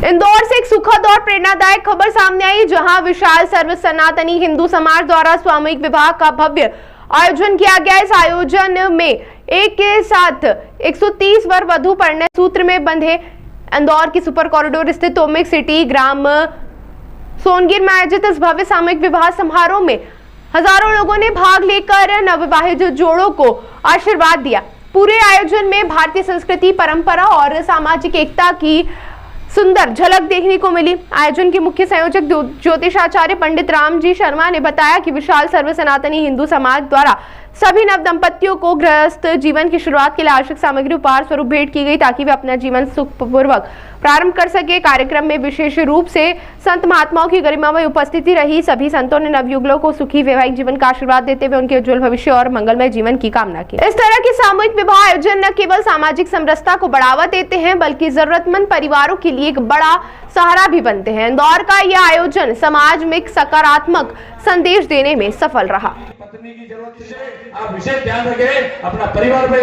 इंदौर से एक सुखद और प्रेरणादायक खबर सामने आई, जहां विशाल सर्व सनातनी हिंदू समाज द्वारा सामूहिक विवाह का भव्य आयोजन किया गया। इस आयोजन में एक के साथ 130 वर वधु परिणय सूत्र में बंधे। इंदौर की सुपर कॉरिडोर स्थित ओमिक सिटी ग्राम सोनगिर में आयोजित इस भव्य सामूहिक विवाह समारोह में हजारों लोगों ने भाग लेकर नवविवाहित जोड़ों को आशीर्वाद दिया। पूरे आयोजन में भारतीय संस्कृति, परंपरा और सामाजिक एकता की सुंदर झलक देखने को मिली। आयोजन के मुख्य संयोजक ज्योतिषाचार्य पंडित रामजी शर्मा ने बताया कि विशाल सर्व सनातनी हिंदू समाज द्वारा सभी नव दंपतियों को गृहस्थ जीवन की शुरुआत के लिए आवश्यक सामग्री उपहार स्वरूप भेंट की गई, ताकि वे अपना जीवन सुखपूर्वक प्रारंभ कर सके। कार्यक्रम में विशेष रूप से संत महात्माओं की गरिमामय उपस्थिति रही। सभी संतों ने नवयुगलों को सुखी वैवाहिक जीवन का आशीर्वाद देते हुए उनके उज्जवल भविष्य और मंगलमय जीवन की कामना की। इस तरह के सामूहिक विवाह आयोजन न केवल सामाजिक समरसता को बढ़ावा देते हैं, बल्कि जरूरतमंद परिवारों के लिए एक बड़ा सहारा भी बनते हैं। इंदौर का यह आयोजन समाज में एक सकारात्मक संदेश देने में सफल रहा। पत्नी की जरूरत से आप विशेष ध्यान रखें, अपना परिवार पर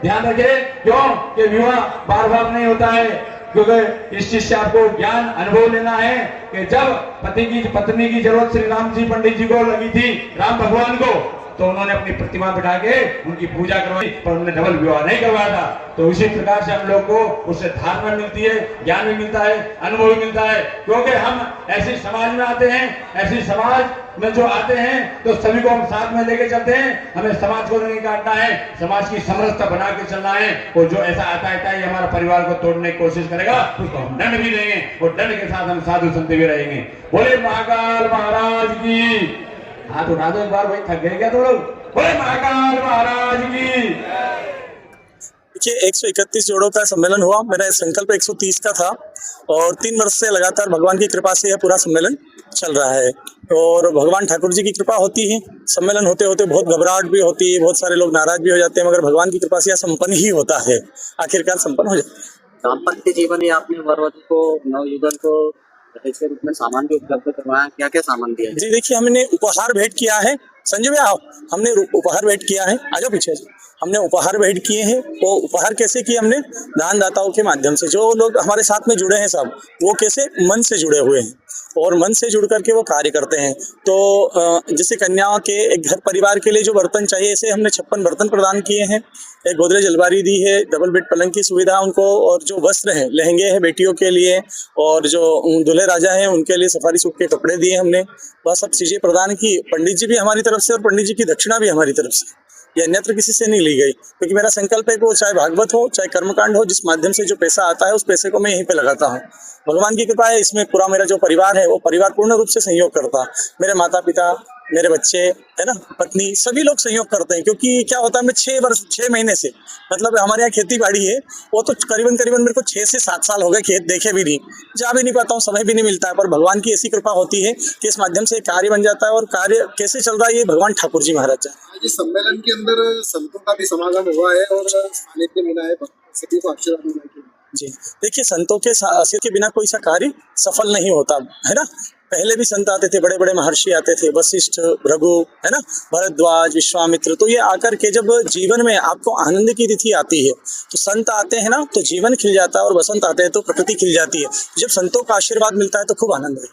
ध्यान रखें, क्यों कि विवाह बार बार नहीं होता है, क्योंकि इस चीज से आपको ज्ञान अनुभव लेना है कि जब पत्नी की जरूरत श्री राम जी पंडित जी को लगी थी, राम भगवान को, तो उन्होंने अपनी प्रतिमा बिठा के उनकी पूजा करवाई, पर उन्होंने डबल विवाह नहीं करवाया था। तो इसी प्रकार से हम लोग को उससे धारणा मिलती है, ज्ञान भी मिलता है, अनुभव भी मिलता है, क्योंकि हम ऐसे समाज में आते हैं, ऐसे समाज में जो आते हैं तो सभी को हम साथ में लेके चलते हैं। हमें समाज को नहीं काटना है, समाज की समरसता बना के चलना है। और जो ऐसा आता है ये हमारा परिवार को तोड़ने की कोशिश करेगा, उसको हम दंड भी देंगे और दंड के साथ हम साधु संत भी रहेंगे। बोले महाकाल महाराज की। हाथ उठा दो एक बार, भाई थक गए क्या तो लोग? बोले महाकाल महाराज की। देखिए 131 जोड़ों का सम्मेलन हुआ। मेरा संकल्प 130 का था और 3 वर्ष से लगातार भगवान की कृपा से यह पूरा सम्मेलन चल रहा है। और भगवान ठाकुर जी की कृपा होती है। सम्मेलन होते होते बहुत घबराहट भी होती है, बहुत सारे लोग नाराज भी हो जाते हैं, मगर भगवान की कृपा से यह संपन्न ही होता है, आखिरकार संपन्न हो जाता है। दाम्पत्य जीवन में आपने वर वधु को, नवयुगल को के रूप में सामान भी उपलब्ध करवाया, क्या क्या सामान दिया? जी देखिए, हमने उपहार भेंट किया है। संजय भैया आओ, हमने उपहार भेंट किया है, आ जाओ पीछे से। हमने उपहार भेंट किए हैं। वो उपहार कैसे किए? हमने दानदाताओं के माध्यम से, जो लोग हमारे साथ में जुड़े हैं सब, वो कैसे मन से जुड़े हुए हैं और मन से जुड़ करके वो कार्य करते हैं। तो जैसे कन्याओं के एक घर परिवार के लिए जो बर्तन चाहिए, ऐसे हमने 56 बर्तन प्रदान किए हैं। एक गोदरेज अलमारी दी है, डबल बेड पलंग की सुविधा उनको, और जो वस्त्र हैं, लहंगे हैं बेटियों के लिए, और जो दूल्हे राजा हैं उनके लिए सफारी सूट के कपड़े दिए हमने। वह सब चीज़ें प्रदान की। पंडित जी भी हमारी तरफ से और पंडित जी की दक्षिणा भी हमारी तरफ से, ये अन्यत्र किसी से नहीं ली गई, क्योंकि मेरा संकल्प है कि वो चाहे भागवत हो, चाहे कर्मकांड हो, जिस माध्यम से जो पैसा आता है उस पैसे को मैं यहीं पे लगाता हूँ। भगवान की कृपा है, इसमें पूरा मेरा जो परिवार है वो परिवार पूर्ण रूप से सहयोग करता है। मेरे माता पिता, मेरे बच्चे, है ना, पत्नी, सभी लोग सहयोग करते हैं। क्योंकि क्या होता है, मैं 6 महीने से, मतलब हमारे यहाँ खेती बाड़ी है, वो तो करीबन मेरे को 6 से 7 साल हो गए खेत देखे भी नहीं, जा भी नहीं पाता हूँ, समय भी नहीं मिलता है। पर भगवान की ऐसी कृपा होती है कि इस माध्यम से कार्य बन जाता है। और कार्य कैसे चल रहा है ये भगवान ठाकुर जी महाराज है। आज इस सम्मेलन के अंदर संतों का भी समागम हुआ है और सानिध्य मिला है, सभी को आशीर्वाद मिला है। जी देखिए, संतों के आशीर्वाद के बिना कोई सा कार्य सफल नहीं होता है ना। पहले भी संत आते थे, बड़े बड़े महर्षि आते थे, वशिष्ठ, भृगु, है ना, भरद्वाज, विश्वामित्र। तो ये आकर के जब जीवन में आपको आनंद की तिथि आती है, तो संत आते हैं ना, तो जीवन खिल जाता है, और बसंत आते हैं तो प्रकृति खिल जाती है। जब संतों का आशीर्वाद मिलता है तो खूब आनंद है।